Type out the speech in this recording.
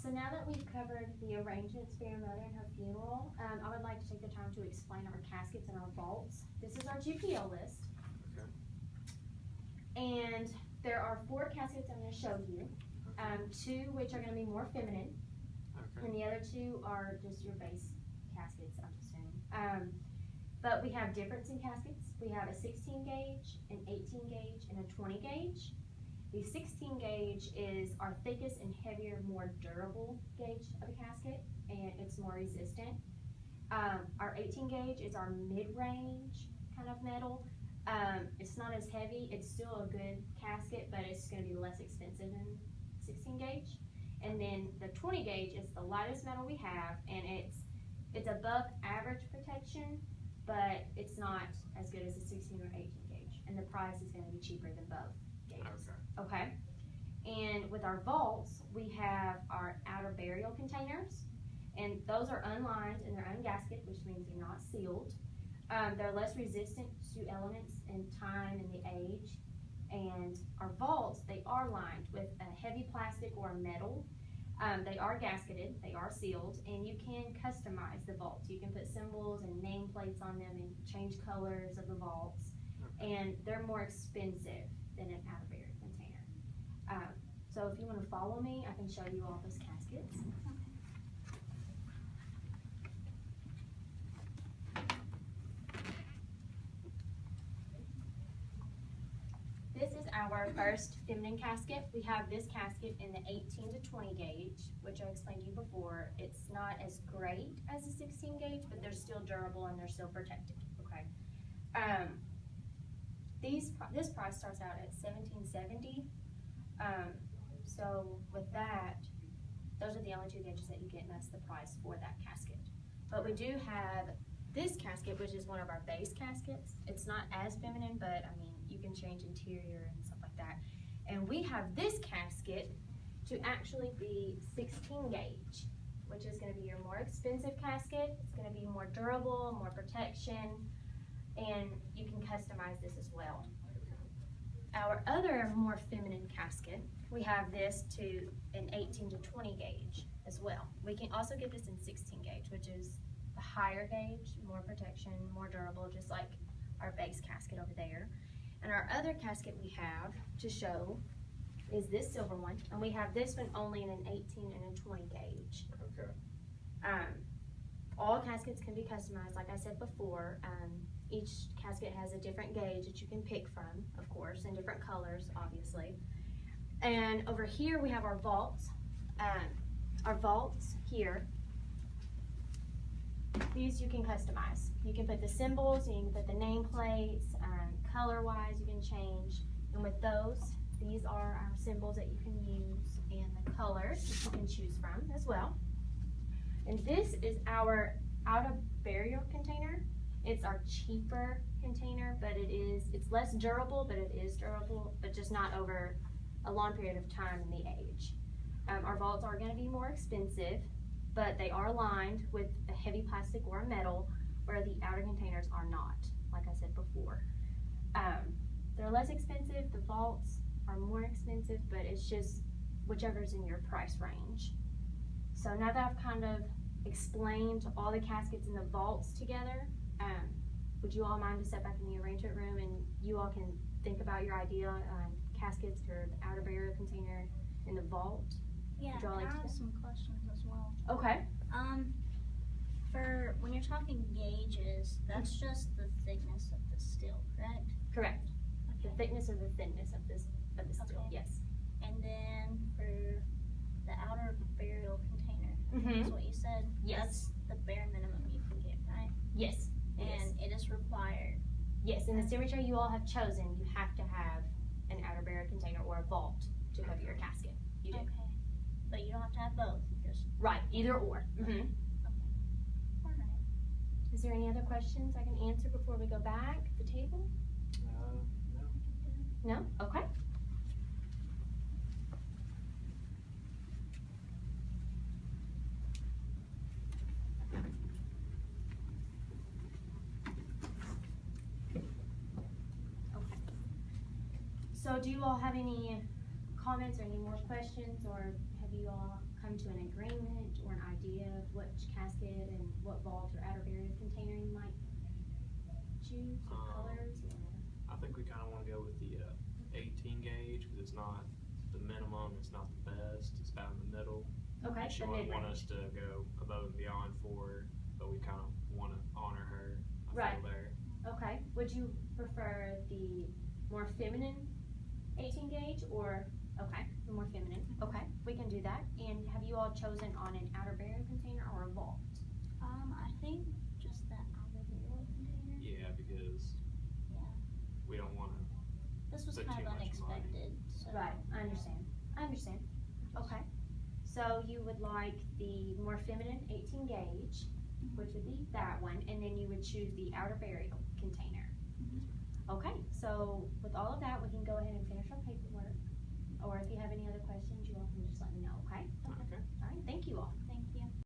So now that we've covered the arrangements for your mother and her funeral, I would like to take the time to explain our caskets and our vaults. This is our GPO list. Okay. And there are 4 caskets I'm going to show you. 2 which are going to be more feminine. Okay. And the other 2 are just your base caskets, I'm assuming. But we have difference in caskets. We have a 16 gauge, an 18 gauge, and a 20 gauge. The 16 gauge is our thickest and heavier, more durable gauge of a casket, and it's more resistant. Our 18 gauge is our mid-range kind of metal. It's not as heavy. It's still a good casket, but it's going to be less expensive than 16 gauge. And then the 20 gauge is the lightest metal we have, and it's above average protection, but it's not as good as a 16 or 18 gauge, and the price is going to be cheaper than both gauges. Okay. And with our vaults, we have our outer burial containers, and those are unlined and they're ungasketed, which means they're not sealed. They're less resistant to elements and time and the age. And our vaults, they are lined with a heavy plastic or a metal. They are gasketed, they are sealed, and you can customize the vaults. You can put symbols and nameplates on them and change colors of the vaults. And they're more expensive than an outer burial container. So if you want to follow me, I can show you all those caskets. This is our first feminine casket. We have this casket in the 18 to 20 gauge, which I explained to you before. It's not as great as a 16 gauge, but they're still durable and they're still protected. Okay. This price starts out at $17.70. So with that, those are the only 2 gauges that you get, and that's the price for that casket. But we do have this casket, which is one of our base caskets. It's not as feminine, but I mean, you can change interior and stuff like that. And we have this casket to actually be 16 gauge, which is going to be your more expensive casket. It's going to be more durable, more protection, and you can customize this as well. Our other more feminine casket, we have this to an 18 to 20 gauge as well. We can also get this in 16 gauge, which is a higher gauge, more protection, more durable, just like our base casket over there. And our other casket we have to show is this silver one, and we have this one only in an 18 and a 20 gauge. Okay. All caskets can be customized, like I said before. Each casket has a different gauge that you can pick from, of course, and different colors, obviously. And over here we have our vaults. Our vaults here, these you can customize. You can put the symbols, and you can put the nameplates, color-wise you can change. And with those, these are our symbols that you can use and the colors that you can choose from as well. And this is our out-of-burial container. It's our cheaper container, but it's less durable, but it is durable, but just not over a long period of time in the age. Our vaults are going to be more expensive, but they are lined with a heavy plastic or a metal, where the outer containers are not, like I said before. They're less expensive, the vaults are more expensive, but it's just whichever's in your price range. So now that I've kind of explained all the caskets and the vaults together, would you all mind to step back in the arrangement room and you all can think about your idea on caskets for the outer burial container and the vault? Yeah, I have some questions as well. Okay. For when you're talking gauges, that's just the thickness of the steel, correct? Correct. Okay. The thickness or the thinness of the steel, Okay. yes. And then for the outer burial container, that's what you said? Yes. That's the bare minimum you can get, right? Yes. And it is required. Yes, in the cemetery you all have chosen, you have to have an outer burial container or a vault to cover your casket. You do. Okay. But you don't have to have both. Just Right, either or. Okay. All right. Is there any other questions I can answer before we go back to the table? No. No? Okay. So do you all have any comments or any more questions, or have you all come to an agreement? idea of which casket and what vault or outer burial container you might choose, or colors? I think we kind of want to go with the 18 gauge because it's not the minimum, it's not the best, it's about in the middle. Okay, She the wouldn't want mid-range. us to go above and beyond for her, but we kind of want to honor her. Right. Feel there. Okay, would you prefer the more feminine 18 gauge or, okay, the more feminine? Okay, we can do that. And have you all chosen on an outer burial container or a vault? I think just the outer burial container. Yeah, because we don't want to. This was Put kind too of much unexpected. So. Right, I understand. Okay, so you would like the more feminine 18 gauge, which would be that one, and then you would choose the outer burial container. Okay, so with all of that, we can go ahead and finish our paperwork. Or if you have any other questions, you all can just let me know, okay?